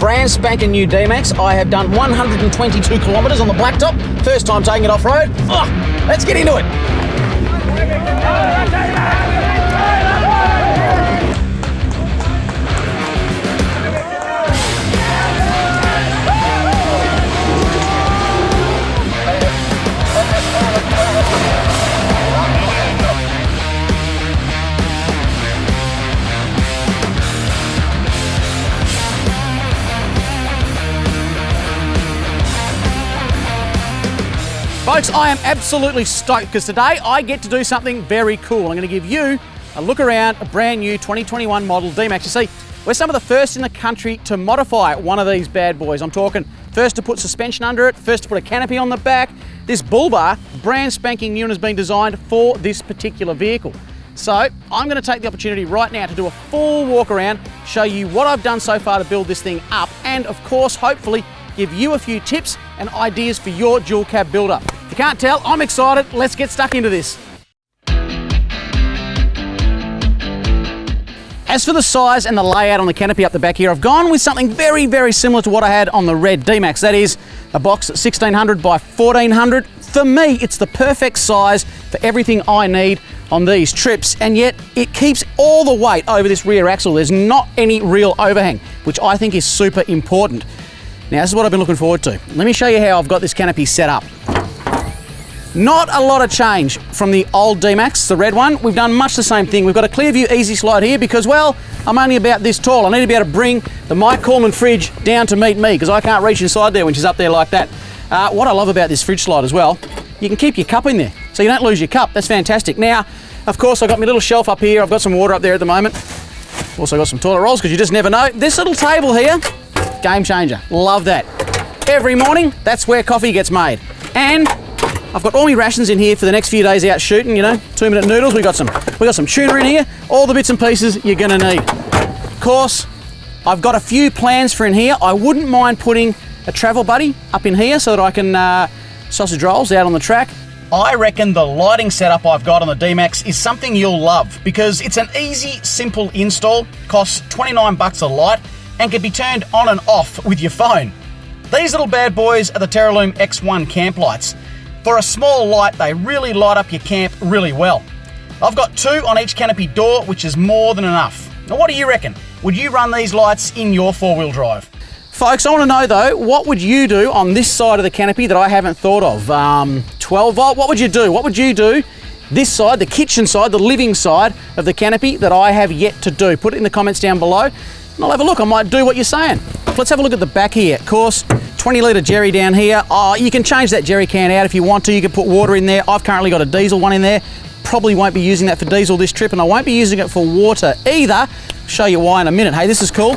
brand spanking new D-MAX. I have done 122 kilometres on the blacktop. First time taking it off-road. Oh, let's get into it. Folks, I am absolutely stoked because today I get to do something very cool. I'm going to give you a look around a brand new 2021 model D-MAX. You see, we're some of the first in the country to modify one of these bad boys. I'm talking first to put suspension under it, first to put a canopy on the back. This bull bar, brand spanking new, and has been designed for this particular vehicle. So I'm going to take the opportunity right now to do a full walk around, show you what I've done so far to build this thing up, and of course, hopefully, give you a few tips and ideas for your dual cab build-up. If you can't tell, I'm excited. Let's get stuck into this. As for the size and the layout on the canopy up the back here, I've gone with something very, very similar to what I had on the red D-MAX. That is a box at 1600 by 1400. For me, it's the perfect size for everything I need on these trips, and yet it keeps all the weight over this rear axle. There's not any real overhang, which I think is super important. Now, this is what I've been looking forward to. Let me show you how I've got this canopy set up. Not a lot of change from the old D-MAX, the red one. We've done much the same thing. We've got a clear view easy slide here because, well, I'm only about this tall. I need to be able to bring the Mike Coleman fridge down to meet me because I can't reach inside there when she's up there like that. What I love about this fridge slide as well, you can keep your cup in there so you don't lose your cup. That's fantastic. Now, of course, I've got my little shelf up here. I've got some water up there at the moment. Also got some toilet rolls because you just never know. This little table here, game changer. Love that. Every morning, that's where coffee gets made. And I've got all my rations in here for the next few days out shooting, you know, 2-minute noodles. We got some tuna in here, all the bits and pieces you're gonna need. Of course, I've got a few plans for in here. I wouldn't mind putting a travel buddy up in here so that I can sausage rolls out on the track. I reckon the lighting setup I've got on the D-MAX is something you'll love because it's an easy, simple install, costs 29 bucks a light, and can be turned on and off with your phone. These little bad boys are the Terralume X1 camp lights. For a small light, they really light up your camp really well. I've got 2 on each canopy door, which is more than enough. Now, what do you reckon? Would you run these lights in your 4-wheel drive? Folks, I want to know though, what would you do on this side of the canopy that I haven't thought of? 12 volt, what would you do? What would you do this side, the kitchen side, the living side of the canopy that I have yet to do? Put it in the comments down below and I'll have a look. I might do what you're saying. Let's have a look at the back here. Of course, 20 litre jerry down here. You can change that jerry can out if you want to. You can put water in there. I've currently got a diesel one in there. Probably won't be using that for diesel this trip, and I won't be using it for water either. I'll show you why in a minute. Hey, this is cool.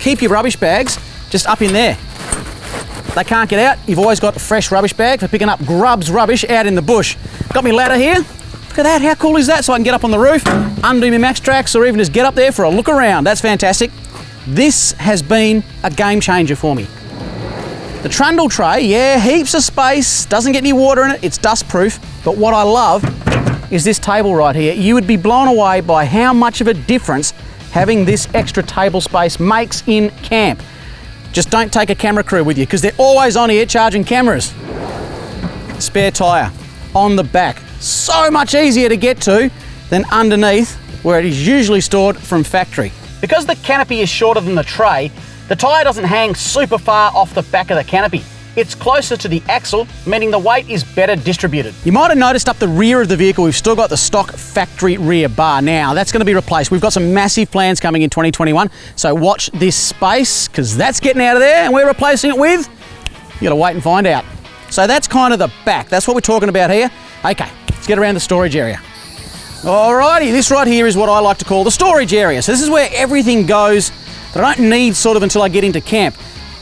Keep your rubbish bags just up in there. They can't get out. You've always got a fresh rubbish bag for picking up grubs rubbish out in the bush. Got me ladder here. Look at that, how cool is that? So I can get up on the roof, undo my Max Tracks, or even just get up there for a look around. That's fantastic. This has been a game changer for me. The trundle tray, yeah, heaps of space, doesn't get any water in it, it's dust proof, but what I love is this table right here. You would be blown away by how much of a difference having this extra table space makes in camp. Just don't take a camera crew with you because they're always on here charging cameras. Spare tyre on the back. So much easier to get to than underneath where it is usually stored from factory. Because the canopy is shorter than the tray, the tyre doesn't hang super far off the back of the canopy. It's closer to the axle, meaning the weight is better distributed. You might have noticed up the rear of the vehicle, we've still got the stock factory rear bar. Now, that's going to be replaced. We've got some massive plans coming in 2021, so watch this space, because that's getting out of there, and we're replacing it with, you got to wait and find out. So that's kind of the back. That's what we're talking about here. Okay, let's get around the storage area. Alrighty, this right here is what I like to call the storage area. So this is where everything goes that I don't need sort of until I get into camp.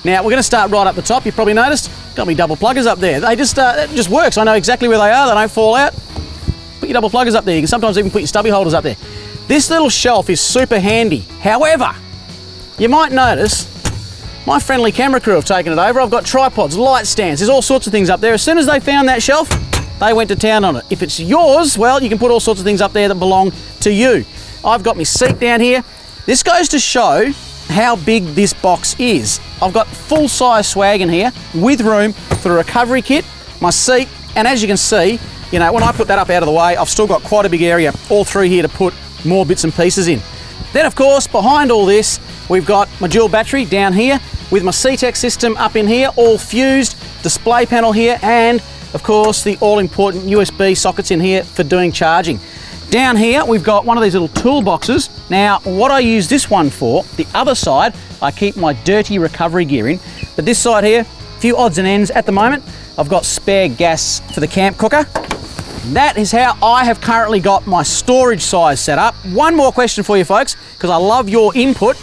Now, we're going to start right up the top. You've probably noticed, got me double pluggers up there. They just, it just works. I know exactly where they are. They don't fall out. Put your double pluggers up there. You can sometimes even put your stubby holders up there. This little shelf is super handy. However, you might notice my friendly camera crew have taken it over. I've got tripods, light stands, there's all sorts of things up there. As soon as they found that shelf, they went to town on it. If it's yours, well, you can put all sorts of things up there that belong to you. I've got my seat down here. This goes to show how big this box is. I've got full-size swag in here with room for the recovery kit, my seat, and as you can see, you know, when I put that up out of the way, I've still got quite a big area all through here to put more bits and pieces in. Then of course, behind all this, we've got my dual battery down here with my C-Tech system up in here, all fused, display panel here, and of course the all-important USB sockets in here for doing charging. Down here, we've got one of these little toolboxes. Now, what I use this one for, the other side, I keep my dirty recovery gear in, but this side here, a few odds and ends at the moment. I've got spare gas for the camp cooker. That is how I have currently got my storage size set up. One more question for you folks, because I love your input.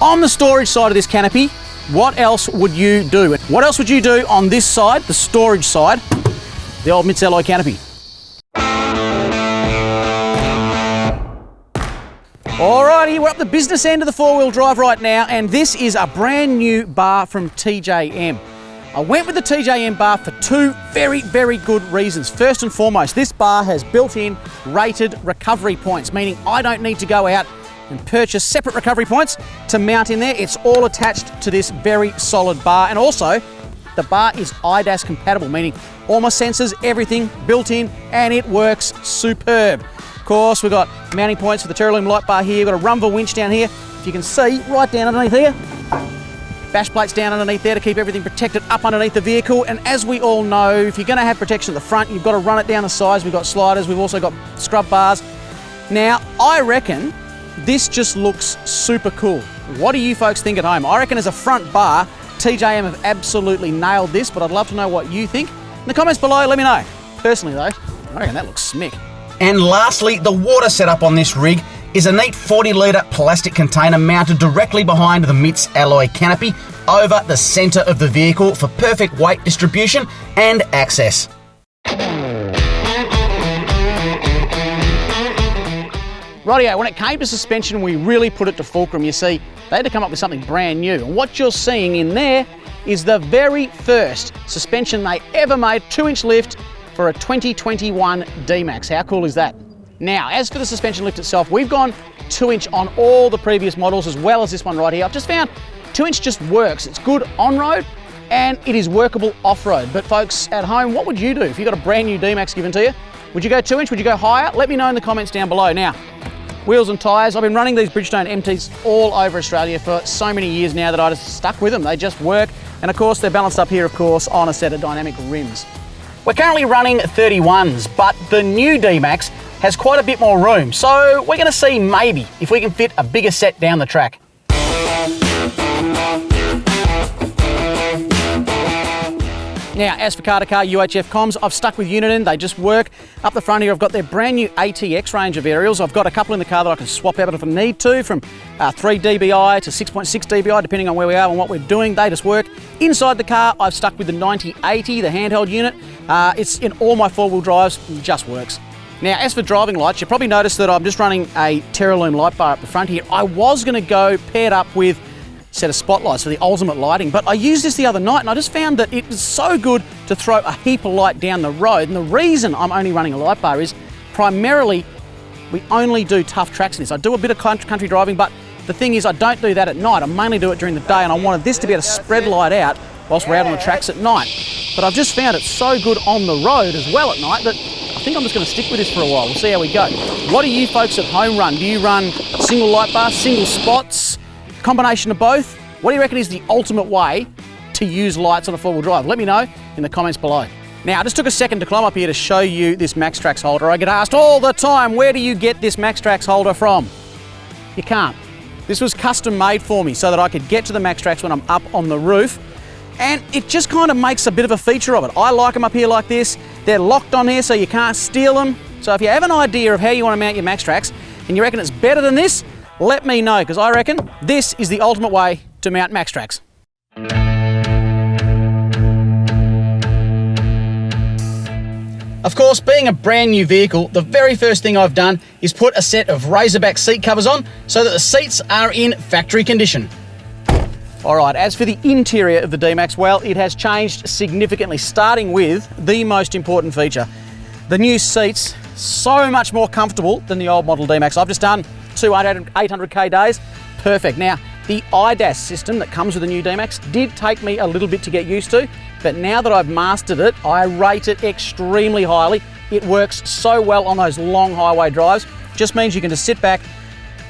On the storage side of this Canopy, what else would you do? What else would you do on this side, the storage side, the old MITS alloy Canopy? Alrighty, we're up the business end of the four-wheel drive right now, and this is a brand new bar from TJM. I went with the TJM bar for two very, very good reasons. First and foremost, this bar has built-in rated recovery points, meaning I don't need to go out and purchase separate recovery points to mount in there. It's all attached to this very solid bar, and also the bar is IDAS compatible, meaning all my sensors, everything built in, and it works superb. Of course, we've got mounting points for the Terralume light bar here. We've got a rumble winch down here. If you can see, right down underneath here. Bash plates down underneath there to keep everything protected up underneath the vehicle. And as we all know, if you're going to have protection at the front, you've got to run it down the sides. We've got sliders. We've also got scrub bars. Now, I reckon this just looks super cool. What do you folks think at home? I reckon as a front bar, TJM have absolutely nailed this, but I'd love to know what you think. In the comments below, let me know. Personally though, I reckon that looks smick. And lastly, the water setup on this rig is a neat 40-litre plastic container mounted directly behind the MITS alloy Canopy over the centre of the vehicle for perfect weight distribution and access. Rightio, when it came to suspension, we really put it to fulcrum. You see, they had to come up with something brand new. And what you're seeing in there is the very first suspension they ever made, 2-inch lift for a 2021 D-MAX. How cool is that? Now, as for the suspension lift itself, we've gone 2-inch on all the previous models as well as this one right here. I've just found 2-inch just works. It's good on-road and it is workable off-road. But folks at home, what would you do if you got a brand new D-MAX given to you? Would you go 2-inch? Would you go higher? Let me know in the comments down below. Now, wheels and tyres. I've been running these Bridgestone MTs all over Australia for so many years now that I just stuck with them. They just work. And of course, they're balanced up here, of course, on a set of dynamic rims. We're currently running 31s, but the new D-MAX has quite a bit more room. So we're gonna see maybe if we can fit a bigger set down the track. Now, as for car-to-car UHF comms, I've stuck with Uniden. They just work. Up the front here, I've got their brand new ATX range of aerials. I've got a couple in the car that I can swap out if I need to, from 3 dBi to 6.6 dBi, depending on where we are and what we're doing. They just work. Inside the car, I've stuck with the 9080, the handheld unit. It's in all my four-wheel drives, it just works. Now, as for driving lights, you probably noticed that I'm just running a Terralume light bar up the front here. I was going to go paired up with set of spotlights for the ultimate lighting, but I used this the other night and I just found that it was so good to throw a heap of light down the road. And the reason I'm only running a light bar is primarily we only do tough tracks in this. I do a bit of country driving, but the thing is I don't do that at night. I mainly do it during the day, and I wanted this to be able to spread light out whilst we're out on the tracks at night. But I've just found it so good on the road as well at night that I think I'm just going to stick with this for a while. We'll see how we go. What do you folks at home run? Do you run single light bar, single spots, combination of both? What do you reckon is the ultimate way to use lights on a four-wheel drive? Let me know in the comments below. Now, I just took a second to climb up here to show you this MaxTrax holder. I get asked all the time, where do you get this MaxTrax holder from? You can't. This was custom made for me so that I could get to the MaxTrax when I'm up on the roof, and it just kind of makes a bit of a feature of it. I like them up here like this. They're locked on here so you can't steal them. So if you have an idea of how you want to mount your MaxTrax and you reckon it's better than this, let me know, because I reckon this is the ultimate way to mount MaxTrax. Of course, being a brand new vehicle, the very first thing I've done is put a set of Razorback seat covers on so that the seats are in factory condition. All right, as for the interior of the D-MAX, well, it has changed significantly, starting with the most important feature. The new seats, so much more comfortable than the old model D-MAX. I've just done 2 800k days. Perfect. Now, The IDAS system that comes with the new D-MAX did take me a little bit to get used to, but now that I've mastered it, I rate it extremely highly. It works so well on those long highway drives. Just means you can just sit back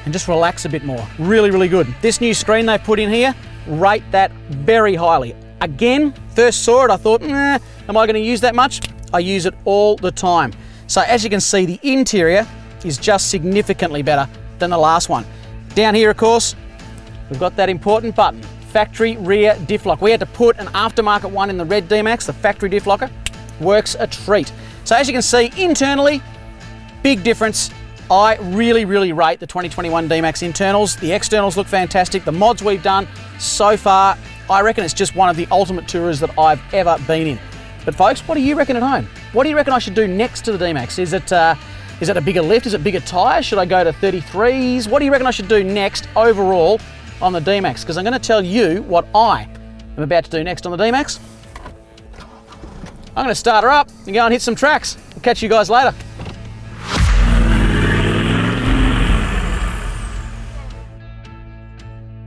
and just relax a bit more. Really, really good. This new screen they've put in here, rate that very highly. Again, first saw it, I thought, am I going to use that much? I use it all the time. So as you can see, the interior is just significantly better than the last one. Down here, of course, we've got that important button, factory rear diff lock. We had to put an aftermarket one in the red D-MAX, the factory diff locker. Works a treat. So as you can see, internally, big difference. I really, really rate the 2021 D-MAX internals. The externals look fantastic. The mods we've done so far, I reckon it's just one of the ultimate tourers that I've ever been in. But folks, what do you reckon at home? What do you reckon I should do next to the D-MAX? Is it a bigger lift? Is it bigger tyres? Should I go to 33s? What do you reckon I should do next overall on the D-MAX? Because I'm going to tell you what I am about to do next on the D-MAX. I'm going to start her up and go and hit some tracks. I'll catch you guys later.